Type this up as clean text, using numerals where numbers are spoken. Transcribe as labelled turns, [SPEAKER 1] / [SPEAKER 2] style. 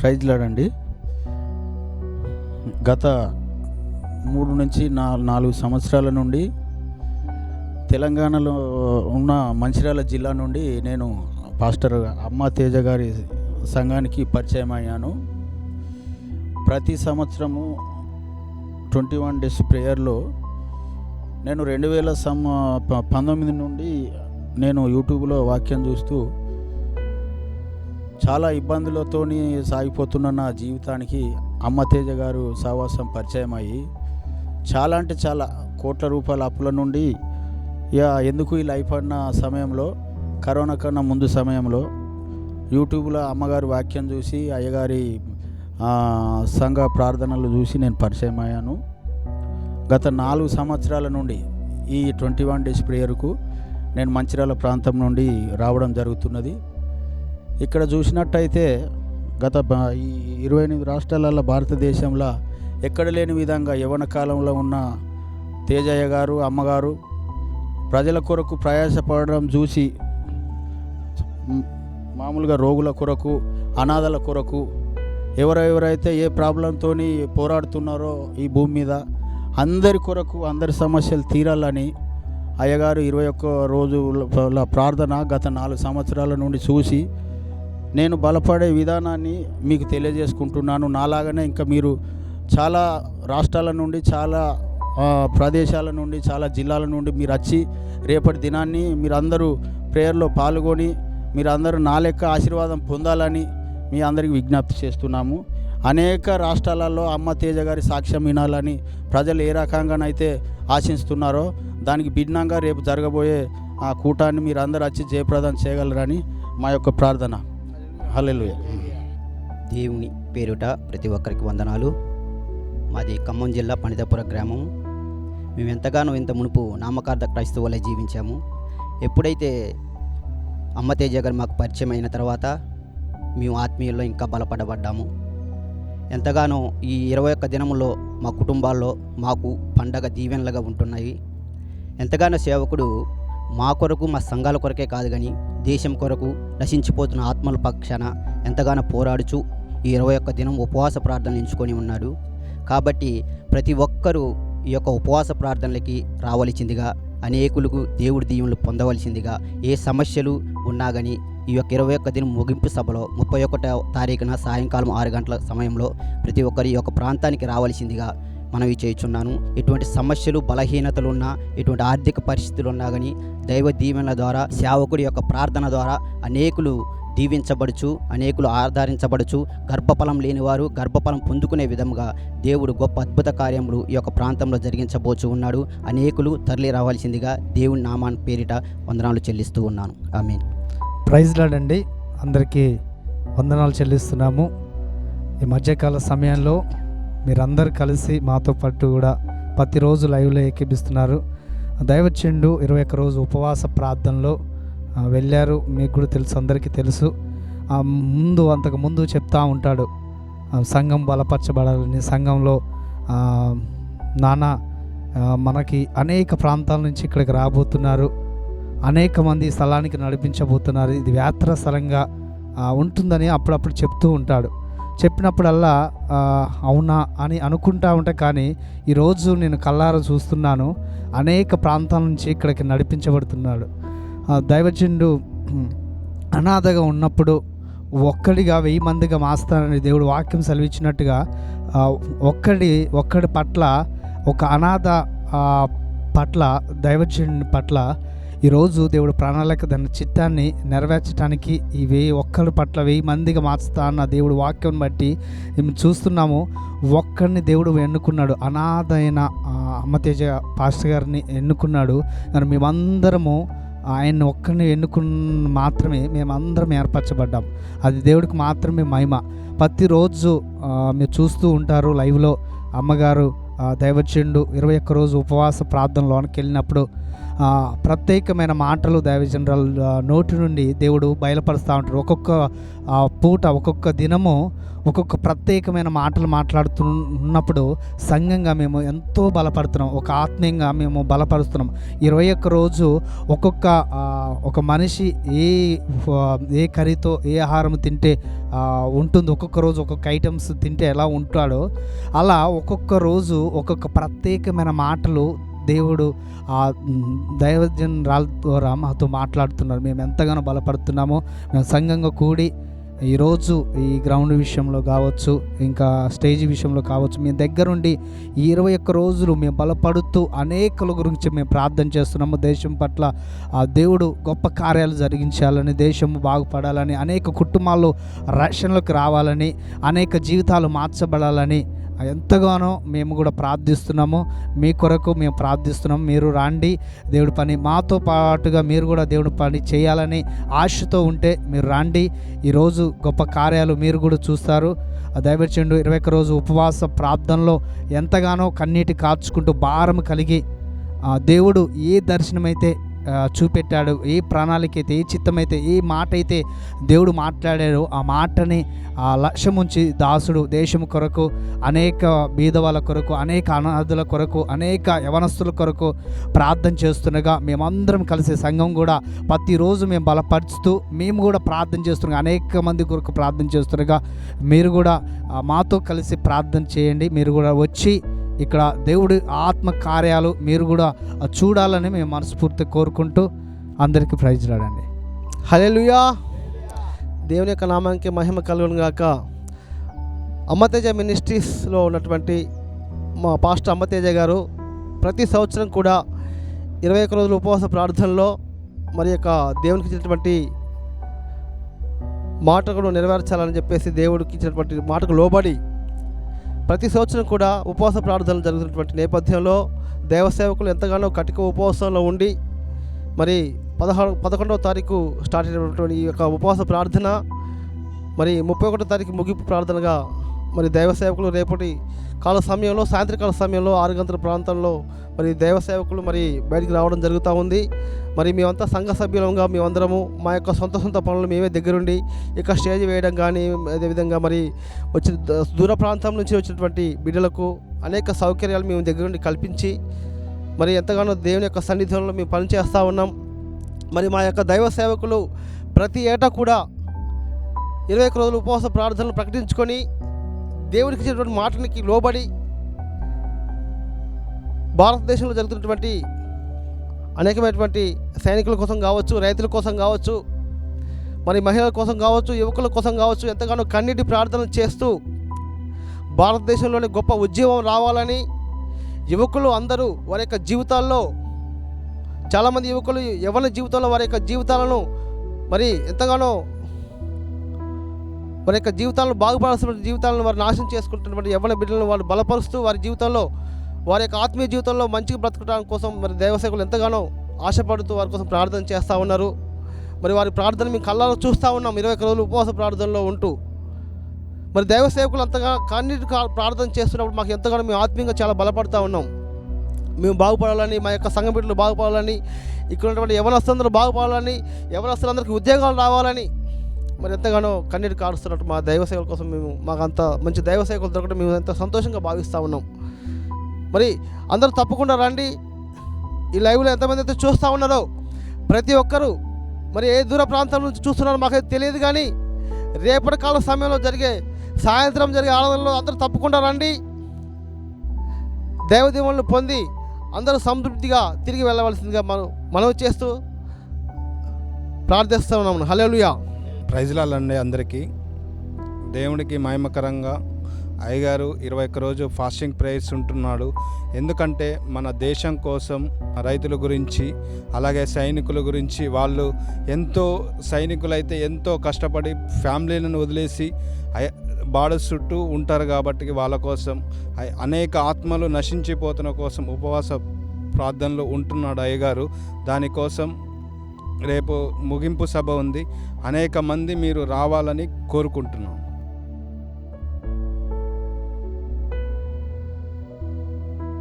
[SPEAKER 1] Praise లాడండి. గత 3 నుంచి 4 సంవత్సరాల నుండి తెలంగాణలో ఉన్న మంచిర్యాల జిల్లా నుండి నేను పాస్టర్ అమ్మ తేజ గారి సంఘానికి పరిచయం అయ్యాను. ప్రతి సంవత్సరము 21 డేస్ ప్రేయర్లో నేను 2019 నుండి నేను యూట్యూబ్లో వాక్యం చూస్తూ చాలా ఇబ్బందులతోని సాగిపోతున్న నా జీవితానికి అమ్మ తేజ గారు సహవాసం పరిచయం అయ్యి చాలా అంటే చాలా కోట్ల రూపాయల అప్పుల నుండి ఎందుకు ఈ లైఫ్ అన్న సమయంలో, కరోనా కన్నా ముందు సమయంలో యూట్యూబ్లో అమ్మగారు వాక్యం చూసి అయ్యగారి సంఘ ప్రార్థనలు చూసి నేను పరిచయం అయ్యాను. గత 4 సంవత్సరాల నుండి ఈ 21 డేస్ ప్రేయర్కు నేను మంచిర్యాల ప్రాంతం నుండి రావడం జరుగుతున్నది. ఇక్కడ చూసినట్టయితే గత ఈ 28 రాష్ట్రాలలో భారతదేశంలో ఎక్కడ లేని విధంగా యవ్వన కాలంలో ఉన్న తేజయ్య గారు, అమ్మగారు ప్రజల కొరకు ప్రయాసపడడం చూసి మామూలుగా రోగుల కొరకు, అనాథల కొరకు, ఎవరెవరైతే ఏ ప్రాబ్లంతో పోరాడుతున్నారో ఈ భూమి మీద అందరి కొరకు, అందరి సమస్యలు తీరాలని అయ్యగారు 21 రోజుల ప్రార్థన గత 4 సంవత్సరాల నుండి చూసి నేను బలపడే విధానాన్ని మీకు తెలియజేసుకుంటున్నాను. నాలాగానే ఇంకా మీరు చాలా రాష్ట్రాల నుండి, చాలా ప్రదేశాల నుండి, చాలా జిల్లాల నుండి మీరు వచ్చి రేపటి దినాన్ని మీరందరూ ప్రేయర్లో పాల్గొని మీరందరూ నా లెక్క ఆశీర్వాదం పొందాలని మీ అందరికీ విజ్ఞప్తి చేస్తున్నాము. అనేక రాష్ట్రాలలో అమ్మ తేజ గారి సాక్ష్యం వినాలని ప్రజలు ఏ రకంగానైతే ఆశిస్తున్నారో దానికి భిన్నంగా రేపు జరగబోయే ఆ కూటాన్ని మీరందరూ వచ్చి జయప్రదం చేయగలరని మా యొక్క ప్రార్థన. హల్లెలూయా.
[SPEAKER 2] దేవుని పేరుట ప్రతి ఒక్కరికి వందనాలు. మాది ఖమ్మం జిల్లా పనితపుర గ్రామం. మేము ఎంతగానో ఇంత మునుపు నామకార్థ క్రైస్తవులే జీవించాము. ఎప్పుడైతే అమ్మ తేజ గారు మాకు పరిచయం అయిన తర్వాత మేము ఆత్మీయుల్లో ఇంకా బలపడబడ్డాము. ఎంతగానో ఈ 21 దినములో మా కుటుంబాల్లో మాకు పండగ దీవెనలుగా ఉంటున్నాయి. ఎంతగానో సేవకుడు మా కొరకు, మా సంఘాల కొరకే కాదు కానీ దేశం కొరకు, నశించిపోతున్న ఆత్మల పక్షాన ఎంతగానో పోరాడుచు ఈ 21 దినం ఉపవాస ప్రార్థనలు ఎంచుకొని ఉన్నాడు. కాబట్టి ప్రతి ఒక్కరూ ఈ యొక్క ఉపవాస ప్రార్థనలకి రావలసిందిగా, అనేకులకు దేవుడి దీవెనలు పొందవలసిందిగా, ఏ సమస్యలు ఉన్నా కానీ ఈ యొక్క 21 దినం ముగింపు సభలో 31వ తారీఖున సాయంకాలం 6 గంటల సమయంలో ప్రతి ఒక్కరి ఈ యొక్క ప్రాంతానికి రావలసిందిగా మనవి చేయుచున్నాను. ఎటువంటి సమస్యలు, బలహీనతలు ఉన్నా, ఎటువంటి ఆర్థిక పరిస్థితులు ఉన్నా కానీ దైవ దీవెనల ద్వారా, సేవకుడి యొక్క ప్రార్థన ద్వారా అనేకులు దీవించబడుచు, అనేకులు ఆధారించబడుచు, గర్భఫలం లేనివారు గర్భఫలం పొందుకునే విధంగా దేవుడు గొప్ప అద్భుత కార్యములు ఈ యొక్క ప్రాంతంలో జరిగించబోచు ఉన్నాడు. అనేకులు తరలి రావాల్సిందిగా దేవుని నామాన్ని పేరిట వందనాలు చెల్లిస్తూ ఉన్నాను. ఆమేన్.
[SPEAKER 3] ప్రైజ్ లార్డ్ అండి. అందరికీ వందనాలు చెల్లిస్తున్నాము. ఈ మధ్యకాల సమయంలో మీరందరూ కలిసి మాతో పాటు కూడా ప్రతిరోజు లైవ్లో ఎక్కిపిస్తున్నారు. దైవచనుడు 21 రోజు ఉపవాస ప్రార్థనలో వెళ్ళారు. మీకు కూడా తెలుసు, అందరికీ తెలుసు. అంతకుముందు చెప్తా ఉంటాడు సంఘం బలపరచబడాలని. సంఘంలో మనకి అనేక ప్రాంతాల నుంచి ఇక్కడికి రాబోతున్నారు. అనేక మంది స్థలానికి నడిపించబోతున్నారు. ఇది యాత్రా స్థలంగా ఉంటుందని అప్పుడప్పుడు చెప్తూ ఉంటాడు. చెప్పినప్పుడల్లా అవునా అని అనుకుంటా ఉంటా. కానీ ఈరోజు నేను కళ్ళారా చూస్తున్నాను, అనేక ప్రాంతాల నుంచి ఇక్కడికి నడిపించబడుతున్నాడు. దైవజనుడు అనాథగా ఉన్నప్పుడు ఒక్కడిగా 1000 మందిగా మాస్తానని దేవుడు వాక్యం సెలవిచ్చినట్టుగా ఒక్కడి పట్ల, ఒక అనాథ పట్ల, దైవజనుడి పట్ల ఈరోజు దేవుడు ప్రణాళిక దాని చిత్తాన్ని నెరవేర్చడానికి ఈ 1 పట్ల 1000 మందిగా మార్చుతా అన్న దేవుడు వాక్యం బట్టి మేము చూస్తున్నాము. ఒక్కడిని దేవుడు ఎన్నుకున్నాడు. అనాథ అయిన అమ్మ తేజ పాస్టర్ గారిని ఎన్నుకున్నాడు. కానీ మేమందరము ఆయన్ని ఒక్కడిని ఎన్నుకున్న మాత్రమే మేమందరం ఏర్పరచబడ్డాం. అది దేవుడికి మాత్రమే మహిమ. ప్రతిరోజు మీరు చూస్తూ ఉంటారు లైవ్లో అమ్మగారు దైవజనుడు 21 రోజు ఉపవాస ప్రార్థనలోనికి వెళ్ళినప్పుడు ప్రత్యేకమైన మాటలు దైవజనరాల నోటి నుండి దేవుడు బయలుపరుస్తూ ఉంటాడు. ఒక్కొక్క పూట ఒక్కొక్క దినము ఒక్కొక్క ప్రత్యేకమైన మాటలు మాట్లాడుతున్నప్పుడు సంఘంగా మేము ఎంతో బలపడుతున్నాం, ఒక ఆత్మీయంగా మేము బలపరుస్తున్నాం. 21 రోజు ఒక మనిషి ఏ కర్రీతో ఏ ఆహారం తింటే ఉంటుంది, ఒక్కొక్క రోజు ఒక్కొక్క ఐటమ్స్ తింటే ఎలా ఉంటాడో అలా ఒక్కొక్క రోజు ఒక్కొక్క ప్రత్యేకమైన మాటలు దేవుడు దైవజనరాల ద్వారా మాతో మాట్లాడుతున్నారు. మేము ఎంతగానో బలపడుతున్నామో. మేము సంఘంగా కూడి ఈరోజు ఈ గ్రౌండ్ విషయంలో కావచ్చు, ఇంకా స్టేజ్ విషయంలో కావచ్చు, మేము దగ్గరుండి ఈ 21 రోజులు మేము బలపడుతూ అనేకుల గురించి మేము ప్రార్థన చేస్తున్నాము. దేశం పట్ల దేవుడు గొప్ప కార్యాలు జరిగించాలని, దేశం బాగుపడాలని, అనేక కుటుంబాలు రక్షణలోకి రావాలని, అనేక జీవితాలు మార్చబడాలని ఎంతగానో మేము కూడా ప్రార్థిస్తున్నాము. మీ కొరకు మేము ప్రార్థిస్తున్నాము. మీరు రాండి, దేవుడి పని మాతో పాటుగా మీరు కూడా దేవుడి పని చేయాలని ఆశతో ఉంటే మీరు రాండి. ఈరోజు గొప్ప కార్యాలు మీరు కూడా చూస్తారు. దైవజనుడు 21 రోజు ఉపవాస ప్రార్థనలో ఎంతగానో కన్నీటి కార్చుకుంటూ భారం కలిగి దేవుడు ఏ దర్శనమైతే చూపెట్టాడు, ఏ ప్రణాళిక అయితే, ఏ చిత్తమైతే, ఏ మాట అయితే దేవుడు మాట్లాడాడో ఆ మాటని లక్ష్యం ఉంచి దాసుడు దేశం కొరకు, అనేక బీదవాళ్ళ కొరకు, అనేక అనాథుల కొరకు, అనేక యవనస్తుల కొరకు ప్రార్థన చేస్తుండగా మేమందరం కలిసి సంఘం కూడా ప్రతిరోజు మేము బలపరుస్తూ మేము కూడా ప్రార్థన చేస్తుండగా, అనేక మంది కొరకు ప్రార్థన చేస్తుండగా మీరు కూడా మాతో కలిసి ప్రార్థన చేయండి. మీరు కూడా వచ్చి ఇక్కడ దేవుడి ఆత్మ కార్యాలు మీరు కూడా చూడాలని మేము మనస్ఫూర్తి కోరుకుంటూ అందరికీ ప్రైజ్ రాడండి.
[SPEAKER 4] హల్లెలూయా. దేవుని యొక్క నామానికి మహిమ కలుగును గాక. అమ్మతేజ మినిస్ట్రీస్లో ఉన్నటువంటి మా పాస్టర్ అమ్మతేజ గారు ప్రతి సంవత్సరం కూడా 21 రోజుల ఉపవాస ప్రార్థనలో మరి యొక్క దేవునికి ఇచ్చినటువంటి మాటను నెరవేర్చాలని చెప్పేసి దేవుడికి ఇచ్చినటువంటి మాటకు లోబడి ప్రతి సంవత్సరం కూడా ఉపవాస ప్రార్థనలు జరుగుతున్నటువంటి నేపథ్యంలో దేవసేవకులు ఎంతగానో కటిక ఉపవాసంలో ఉండి మరి 11వ తారీఖు స్టార్ట్ అయినటువంటి ఈ యొక్క ఉపవాస ప్రార్థన మరి 31వ తారీఖు ముగింపు ప్రార్థనగా మరి దైవసేవకులు రేపటి కాల సమయంలో, సాయంత్రకాల సమయంలో 6 గంటల ప్రాంతంలో మరి దైవసేవకులు మరి బయటికి రావడం జరుగుతూ ఉంది. మరి మేమంతా సంఘ సభ్యులంగా మేమందరము మా యొక్క సొంత పనులు మేమే దగ్గరుండి ఇక స్టేజ్ వేయడం కానీ, అదేవిధంగా మరి వచ్చిన దూర ప్రాంతం నుంచి వచ్చినటువంటి బిడ్డలకు అనేక సౌకర్యాలు మేము దగ్గరుండి కల్పించి మరి ఎంతగానో దేవుని యొక్క సన్నిధిలో మేము పనిచేస్తూ ఉన్నాం. మరి మా యొక్క దైవ సేవకులు ప్రతి ఏటా కూడా 21 రోజులు ఉపవాస ప్రార్థనలు ప్రకటించుకొని దేవుడికి ఇచ్చినటువంటి మాటనికి లోబడి భారతదేశంలో జరుగుతున్నటువంటి అనేకమైనటువంటి సైనికుల కోసం కావచ్చు, రైతుల కోసం కావచ్చు, మరి మహిళల కోసం కావచ్చు, యువకుల కోసం కావచ్చు ఎంతగానో కన్నీటి ప్రార్థనలు చేస్తూ భారతదేశంలోని గొప్ప ఉద్యమం రావాలని యువకులు అందరూ వారి యొక్క జీవితాల్లో, చాలామంది యువకులు యవ్వన జీవితంలో వారి యొక్క జీవితాలను మరి ఎంతగానో వారి యొక్క జీవితాలను బాగుపడాల్సిన జీవితాలను వారు నాశనం చేసుకుంటున్నటువంటి యవ్వన బిడ్డలను వారు బలపరుస్తూ వారి జీవితంలో, వారి యొక్క ఆత్మీయ జీవితంలో మంచిగా బ్రతకడం కోసం మరి దైవసేవకులు ఎంతగానో ఆశపడుతూ వారి కోసం ప్రార్థన చేస్తూ ఉన్నారు. మరి వారి ప్రార్థన మేము కళ్ళలో చూస్తూ ఉన్నాం 21 రోజులు ఉపవాస ప్రార్థనలో ఉంటూ. మరి దైవసేవకులు అంతగా కన్నీటి ప్రార్థన చేస్తున్నప్పుడు మాకు ఎంతగానో మేము ఆత్మీయంగా చాలా బలపడుతూ ఉన్నాం. మేము బాగుపడాలని, మా యొక్క సంఘ బిడ్డలు బాగుపడాలని, ఇక్కడ ఉన్నటువంటి యవనస్తులందరూ బాగుపడాలని, యవనస్తులందరికీ ఉద్యోగాలు రావాలని మరి ఎంతగానో కన్నీరు కారుస్తున్నట్టు మా దైవ సేవల కోసం మాకు అంత మంచి దైవ సేవకులు దొరకడం మేము ఎంతో సంతోషంగా భావిస్తూ ఉన్నాం. మరి అందరూ తప్పకుండా రండి. ఈ లైవ్లో ఎంతమంది అయితే చూస్తూ ఉన్నారో ప్రతి ఒక్కరూ మరి ఏ దూర ప్రాంతం నుంచి చూస్తున్నారో మాకైతే తెలియదు, కానీ రేపటి కాల సమయంలో సాయంత్రం జరిగే ఆరాధనలో అందరూ తప్పకుండా రండి. దైవదీవులను పొంది అందరూ సంతృప్తిగా తిరిగి వెళ్ళవలసిందిగా మనవి చేస్తూ ప్రార్థిస్తూ ఉన్నాము. హల్లెలూయా.
[SPEAKER 5] ప్రైజ్లాలండి అందరికీ. దేవునికి మహిమకరంగా అయ్యగారు 21 రోజు ఫాస్టింగ్ ప్రేయర్స్ ఉంటున్నాడు. ఎందుకంటే మన దేశం కోసం, రైతుల గురించి, అలాగే సైనికుల గురించి, వాళ్ళు సైనికులైతే ఎంతో కష్టపడి ఫ్యామిలీలను వదిలేసి బార్డర్స్ చుట్టూ ఉంటారు కాబట్టి వాళ్ళ కోసం, అనేక ఆత్మలు నశించిపోతున్న కోసం ఉపవాస ప్రార్థనలు ఉంటున్నాడు అయ్యగారు. దానికోసం రేపు ముగింపు సభ ఉంది. అనేక మంది మీరు రావాలని కోరుకుంటున్నాం.